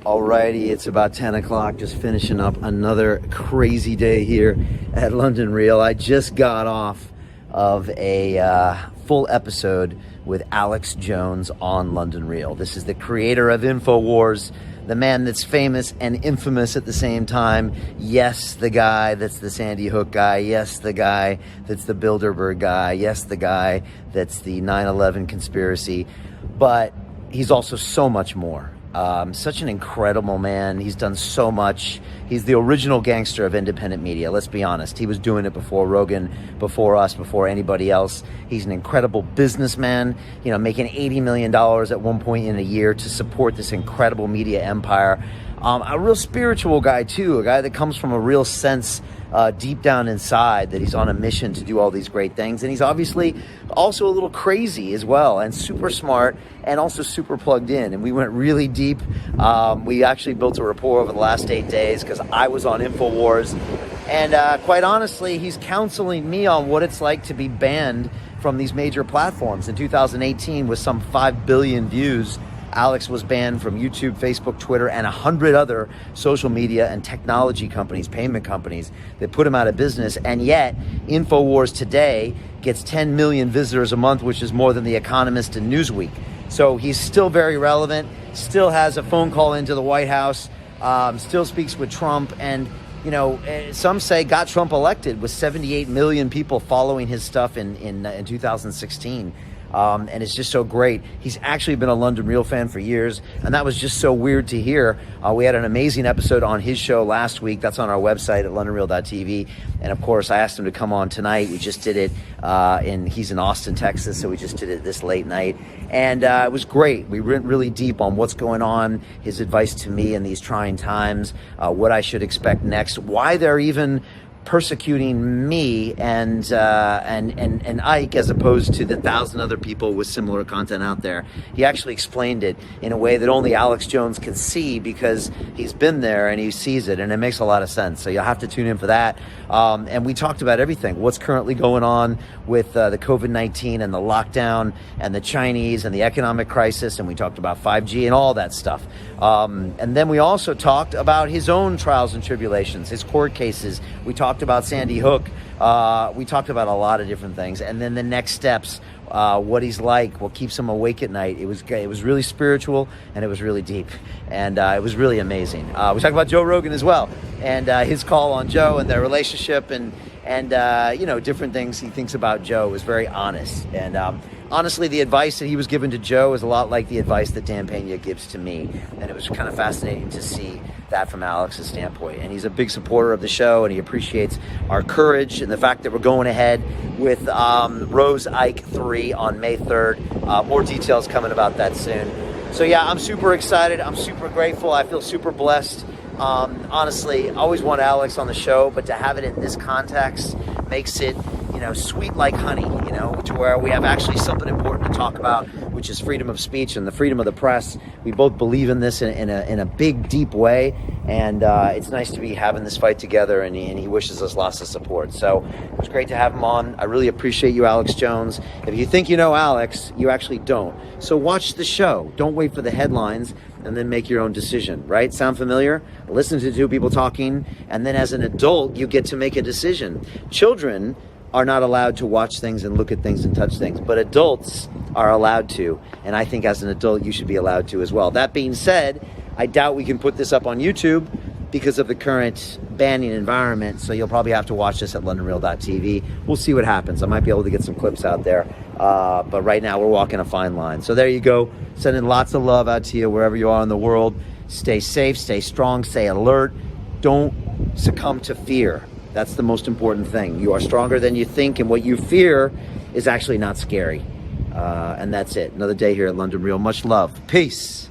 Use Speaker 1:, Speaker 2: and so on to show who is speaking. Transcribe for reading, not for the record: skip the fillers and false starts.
Speaker 1: Alrighty, it's about 10 o'clock, just finishing up another crazy day here at London Real. I just got off of a full episode with Alex Jones on London Real. This is the creator of InfoWars, the man that's famous and infamous at the same time. Yes, the guy that's the Sandy Hook guy. Yes, the guy that's the Bilderberg guy. Yes, the guy that's the 9/11 conspiracy. But he's also so much more. Such an incredible man. He's done so much. He's the original gangster of independent media. Let's be honest. He was doing it before Rogan, before us, before anybody else. He's an incredible businessman, you know, making $80 million at one point in a year to support this incredible media empire. A real spiritual guy too, a guy that comes from a real sense deep down inside that he's on a mission to do all these great things. And he's obviously also a little crazy as well, and super smart, and also super plugged in. And we went really deep. We actually built a rapport over the last 8 days because I was on InfoWars. And quite honestly, he's counseling me on what it's like to be banned from these major platforms. In 2018, with some 5 billion views, Alex was banned from YouTube, Facebook, Twitter, and 100 other social media and technology companies, payment companies that put him out of business. And yet, InfoWars today gets 10 million visitors a month, which is more than The Economist and Newsweek. So he's still very relevant, still has a phone call into the White House, still speaks with Trump, and you know, some say got Trump elected with 78 million people following his stuff in 2016. And it's just so great. He's actually been a London Real fan for years, and that was just so weird to hear. We had an amazing episode on his show last week. That's on our website at londonreal.tv. And of course, I asked him to come on tonight. We just did it he's in Austin, Texas, so we just did it this late night. And it was great. We went really deep on what's going on, his advice to me in these trying times, what I should expect next, why they're even persecuting me and Ike as opposed to the 1,000 other people with similar content out there. He actually explained it in a way that only Alex Jones can see because he's been there and he sees it, and it makes a lot of sense. So you'll have to tune in for that. And we talked about everything, what's currently going on with the COVID-19 and the lockdown and the Chinese and the economic crisis, and we talked about 5G and all that stuff. And then we also talked about his own trials and tribulations, his court cases. We talked about Sandy Hook. We talked about a lot of different things. And then the next steps, what he's like, what keeps him awake at night. It was really spiritual, and it was really deep, and it was really amazing. We talked about Joe Rogan as well, and his call on Joe and their relationship, and you know, different things he thinks about Joe. Was very honest. And honestly, the advice that he was given to Joe is a lot like the advice that Dan Pena gives to me, and it was kind of fascinating to see that from Alex's standpoint. And he's a big supporter of the show, and he appreciates our courage and the fact that we're going ahead with Rose Ike 3 on May 3rd. More details coming about that soon. So yeah, I'm super excited. I'm super grateful. I feel super blessed. Honestly, I always want Alex on the show, but to have it in this context makes it, you know, sweet like honey, you know, to where we have actually something important to talk about, which is freedom of speech and the freedom of the press. We both believe in this in a big, deep way, and it's nice to be having this fight together, and he wishes us lots of support. So it was great to have him on. I really appreciate you, Alex Jones. If you think you know Alex, you actually don't. So watch the show. Don't wait for the headlines, and then make your own decision, right? Sound familiar? Listen to two people talking, and then as an adult, you get to make a decision. Children are not allowed to watch things and look at things and touch things, but adults are allowed to, and I think as an adult, you should be allowed to as well. That being said, I doubt we can put this up on YouTube because of the current banning environment, so you'll probably have to watch this at londonreal.tv. We'll see what happens. I might be able to get some clips out there, but right now we're walking a fine line. So there you go. Sending lots of love out to you wherever you are in the world. Stay safe, stay strong, stay alert. Don't succumb to fear. That's the most important thing. You are stronger than you think, and what you fear is actually not scary. And that's it. Another day here at London Real. Much love. Peace.